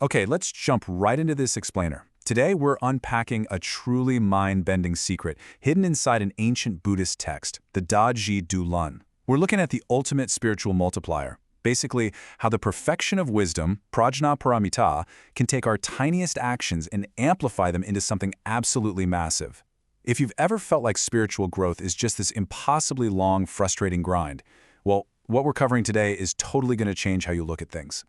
Okay, let's jump right into this explainer. Today, we're unpacking a truly mind-bending secret hidden inside an ancient Buddhist text, the Da-ji Du Lun. We're looking at the ultimate spiritual multiplier, basically how the perfection of wisdom, prajna paramita, can take our tiniest actions and amplify them into something absolutely massive. If you've ever felt like spiritual growth is just this impossibly long, frustrating grind, well, what we're covering today is totally going to change how you look at things.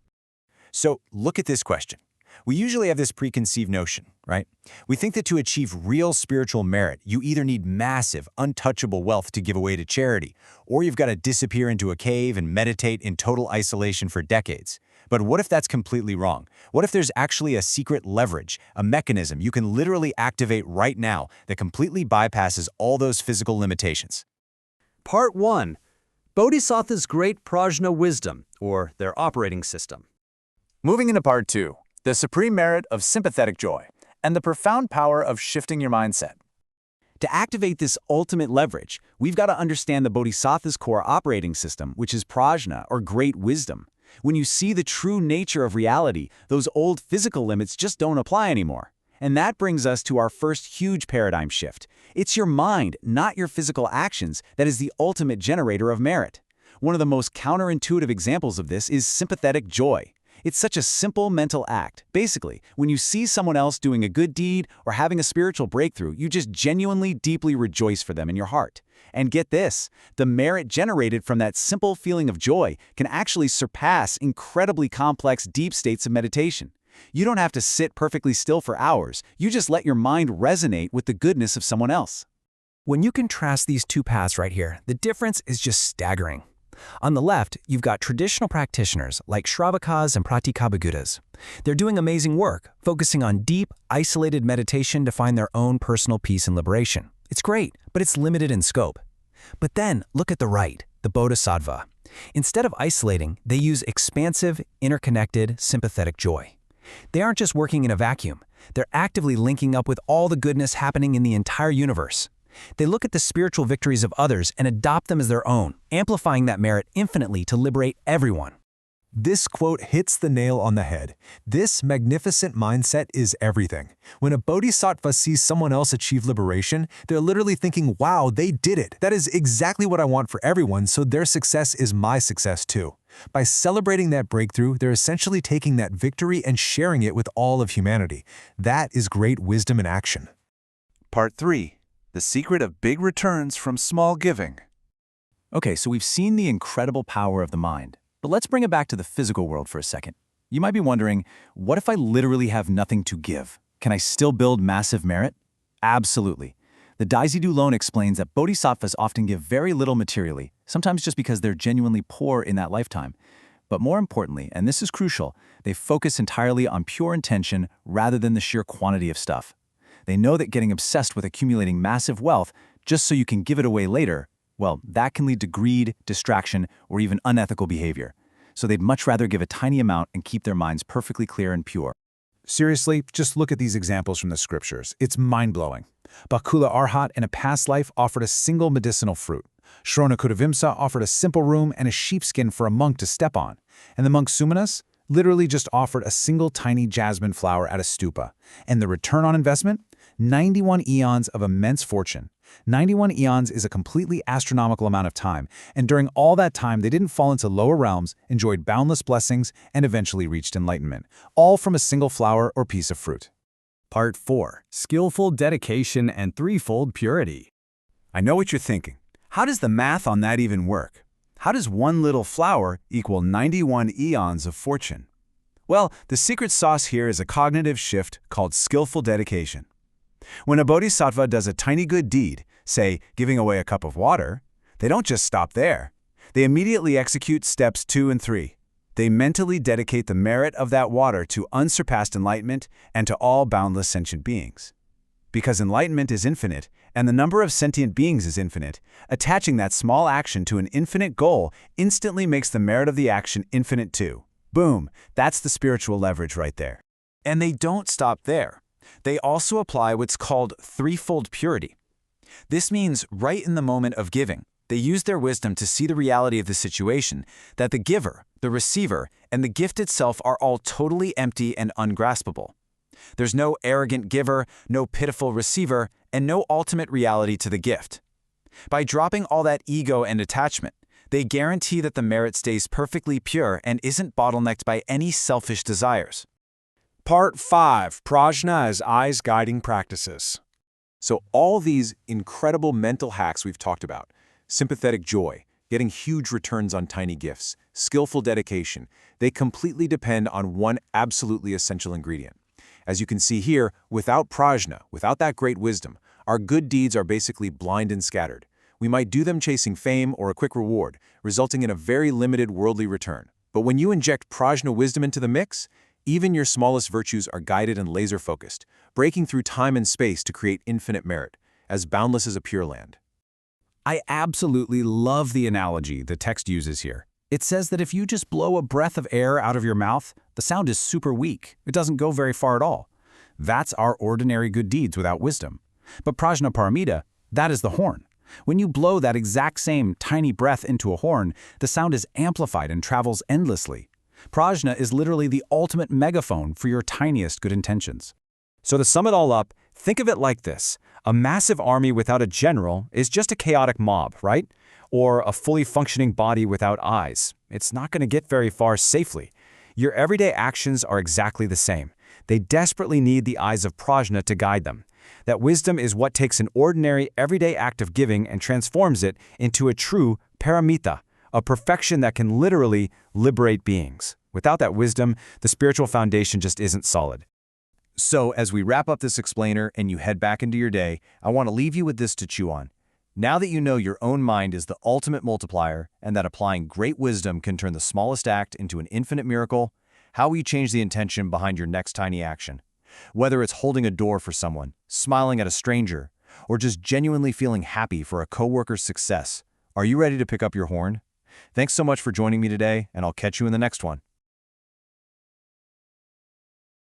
So look at this question. We usually have this preconceived notion, right? We think that to achieve real spiritual merit, you either need massive, untouchable wealth to give away to charity, or you've got to disappear into a cave and meditate in total isolation for decades. But what if that's completely wrong? What if there's actually a secret leverage, a mechanism you can literally activate right now that completely bypasses all those physical limitations? Part 1. Bodhisattva's Great Prajna Wisdom, or their operating system. Moving into Part 2, the supreme merit of sympathetic joy and the profound power of shifting your mindset. To activate this ultimate leverage, we've got to understand the Bodhisattva's core operating system, which is prajna, or great wisdom. When you see the true nature of reality, those old physical limits just don't apply anymore. And that brings us to our first huge paradigm shift. It's your mind, not your physical actions, that is the ultimate generator of merit. One of the most counterintuitive examples of this is sympathetic joy. It's such a simple mental act. Basically, when you see someone else doing a good deed or having a spiritual breakthrough, you just genuinely deeply rejoice for them in your heart. And get this, the merit generated from that simple feeling of joy can actually surpass incredibly complex deep states of meditation. You don't have to sit perfectly still for hours. You just let your mind resonate with the goodness of someone else. When you contrast these two paths right here, the difference is just staggering. On the left, you've got traditional practitioners like Shravakas and Pratyekabuddhas. They're doing amazing work, focusing on deep, isolated meditation to find their own personal peace and liberation. It's great, but it's limited in scope. But then, look at the right, the Bodhisattva. Instead of isolating, they use expansive, interconnected, sympathetic joy. They aren't just working in a vacuum. They're actively linking up with all the goodness happening in the entire universe. They look at the spiritual victories of others and adopt them as their own, amplifying that merit infinitely to liberate everyone. This quote hits the nail on the head. This magnificent mindset is everything. When a bodhisattva sees someone else achieve liberation, they're literally thinking, wow, they did it. That is exactly what I want for everyone, so their success is my success too. By celebrating that breakthrough, they're essentially taking that victory and sharing it with all of humanity. That is great wisdom in action. Part 3. The secret of big returns from small giving. Okay, so we've seen the incredible power of the mind. But let's bring it back to the physical world for a second. You might be wondering, what if I literally have nothing to give? Can I still build massive merit? Absolutely. The Da-ji Du Lun explains that bodhisattvas often give very little materially, sometimes just because they're genuinely poor in that lifetime. But more importantly, and this is crucial, they focus entirely on pure intention rather than the sheer quantity of stuff. They know that getting obsessed with accumulating massive wealth just so you can give it away later, well, that can lead to greed, distraction, or even unethical behavior. So they'd much rather give a tiny amount and keep their minds perfectly clear and pure. Seriously, just look at these examples from the scriptures. It's mind-blowing. Bakula Arhat in a past life offered a single medicinal fruit. Shronakudavimsa offered a simple room and a sheepskin for a monk to step on. And the monk Sumanas literally just offered a single tiny jasmine flower at a stupa. And the return on investment? 91 eons of immense fortune. 91 eons is a completely astronomical amount of time, and during all that time they didn't fall into lower realms, enjoyed boundless blessings, and eventually reached enlightenment, all from a single flower or piece of fruit. Part 4. Skillful dedication and threefold purity. I know what you're thinking. How does the math on that even work? How does one little flower equal 91 eons of fortune? Well, the secret sauce here is a cognitive shift called skillful dedication. When a bodhisattva does a tiny good deed, say giving away a cup of water, they don't just stop there. They immediately execute steps 2 and 3. They mentally dedicate the merit of that water to unsurpassed enlightenment and to all boundless sentient beings. Because enlightenment is infinite and the number of sentient beings is infinite, attaching that small action to an infinite goal instantly makes the merit of the action infinite too. Boom, that's the spiritual leverage right there. And they don't stop there. They also apply what's called threefold purity. This means right in the moment of giving, They use their wisdom to see the reality of the situation, that the giver, the receiver, and the gift itself are all totally empty and ungraspable. There's no arrogant giver, no pitiful receiver, and no ultimate reality to the gift. By dropping all that ego and attachment, they guarantee that the merit stays perfectly pure and isn't bottlenecked by any selfish desires. Part 5. Prajna as eyes guiding practices. So all these incredible mental hacks we've talked about, sympathetic joy, getting huge returns on tiny gifts, skillful dedication, they completely depend on one absolutely essential ingredient. As you can see here, without prajna, without that great wisdom, our good deeds are basically blind and scattered. We might do them chasing fame or a quick reward, resulting in a very limited worldly return. But when you inject prajna wisdom into the mix, even your smallest virtues are guided and laser-focused, breaking through time and space to create infinite merit, as boundless as a pure land. I absolutely love the analogy the text uses here. It says that if you just blow a breath of air out of your mouth, the sound is super weak. It doesn't go very far at all. That's our ordinary good deeds without wisdom. But prajna paramita, that is the horn. When you blow that exact same tiny breath into a horn, the sound is amplified and travels endlessly. Prajna is literally the ultimate megaphone for your tiniest good intentions. So to sum it all up, think of it like this. A massive army without a general is just a chaotic mob, right? Or a fully functioning body without eyes. It's not going to get very far safely. Your everyday actions are exactly the same. They desperately need the eyes of prajna to guide them. That wisdom is what takes an ordinary, everyday act of giving and transforms it into a true paramita, a perfection that can literally liberate beings. Without that wisdom, the spiritual foundation just isn't solid. So, as we wrap up this explainer and you head back into your day, I want to leave you with this to chew on. Now that you know your own mind is the ultimate multiplier and that applying great wisdom can turn the smallest act into an infinite miracle, how will you change the intention behind your next tiny action? Whether it's holding a door for someone, smiling at a stranger, or just genuinely feeling happy for a coworker's success, are you ready to pick up your horn? Thanks so much for joining me today, and I'll catch you in the next one.